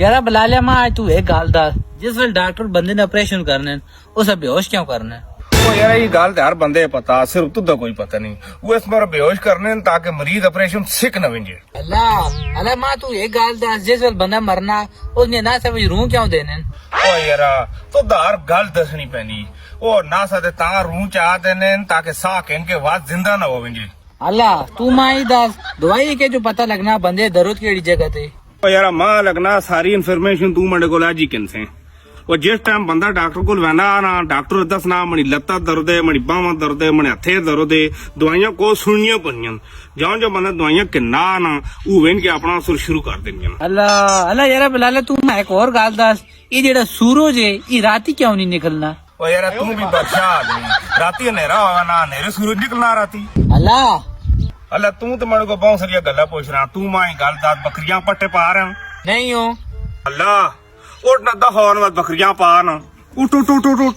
यार बुला लिया मां आज तू एक गाल दाल जिस वेल डॉक्टर बंदे ने ऑपरेशन करने उसे बेहोश क्यों करना है? ਉਹ ਯਾਰ ਇਹ ਗੱਲ ਤੇ ਹਰ ਬੰਦੇ ਪਤਾ ਸਿਰਫ ਤੁਦਾ ਕੋਈ ਪਤਾ ਨਹੀਂ ਉਹ ਇਸ ਬਾਰ ਬੇਹੋਸ਼ ਕਰਨੇ ਨੇ ਤਾਂ ਕਿ ਮਰੀਜ਼ ਆਪਰੇਸ਼ਨ ਸਿੱਖ ਨਾ ਵੰਜੇ अल्लाह अल्लाह मां तू एक गाल दाल जिस वेल बंदा मरना उसने ना समझ रूह क्यों देने? ਉਹ ਯਾਰ ਤੁਦਾ ਹਰ ਗੱਲ ਦੱਸਣੀ ਪੈਣੀ ਉਹ ਨਾ ਸਦੇ ਤਾਂ ਰੂਹ ਚਾਹ ਦੇਣੇ ਨੇ ਤਾਂ ਕਿ ਸਾਹ ਕਹਿਣ ਕੇ ਬਾਅਦ ਜ਼ਿੰਦਾ ਨਾ ਹੋ ਵੰਜੇ अल्लाह तू मां ही दस दवाई के जो पता लगना बंदे दर्द केड़ी जगह ते ਉਹ ਯਾਰ ਮਾਂ ਲੱਗਣਾ ਸਾਰੀ ਇਨਫੋਰਮੇਸ਼ਨ ਤੂੰ ਮੇਰੇ ਕੋਲ ਅੱਜ ਹੀ ਕਿੰਸੇ ਉਹ ਜਿਸ ਟਾਈਮ ਬੰਦਾ ਡਾਕਟਰ ਕੋਲ ਵੈਂਦਾ ਨਾ ਡਾਕਟਰ ਦੱਸਣਾ ਮਣੀ ਲੱਤਾਂ ਦਰਦ ਹੈ ਮਣੀ ਬਾਹਾਂ ਦਰਦ ਹੈ ਮਣੀ ਹੱਥੇ ਦਰਦ ਹੈ ਦਵਾਈਆਂ ਕੋ ਸੁਣਨੀਆਂ ਪਈਆਂ ਜਾਂ ਜੋ ਬੰਦਾ ਦਵਾਈਆਂ ਕਿੰਨਾ ਨਾ ਉਹ ਵੇਨ ਕੇ ਆਪਣਾ ਸੁਰ ਸ਼ੁਰੂ ਕਰ ਦੇਣਗੇ अल्लाह अल्लाह यार बुला ले तू मां एक और गाल दस ये जेड़ा सूरज है ये राती क्यों नहीं निकलना? ਉਹ ਯਾਰ ਤੂੰ ਵੀ ਬਾਦਸ਼ਾਹ ਆਦਮੀ ਰਾਤੀ ਹਨੇਰਾ ਹੋਗਾ ਨਾ ਹਨੇਰੇ ਸੂਰਜ ਨਿਕਲਣਾ ਰਾਤੀ अल्लाह ਅੱਲਾ ਤੂੰ ਤੇ ਮੇਰੇ ਕੋ ਬਹੁਤ ਸਾਰੀਆਂ ਗੱਲਾਂ ਪੁੱਛ ਰਿਹਾ ਤੂੰ ਮਾਂ ਗੱਲ ਦੱਸ ਬੱਕਰੀਆਂ ਪੱਟੇ ਪਾ ਰਿਹਾ नहीं हो ਅੱਲਾ ਉੱਠ ਨਾ ਦਹਾਉਣ ਵਾਲ ਬੱਕਰੀਆਂ ਪਾ ਨਾ ਉੱਠ ਉੱਠ ਉੱਠ ਉੱਠ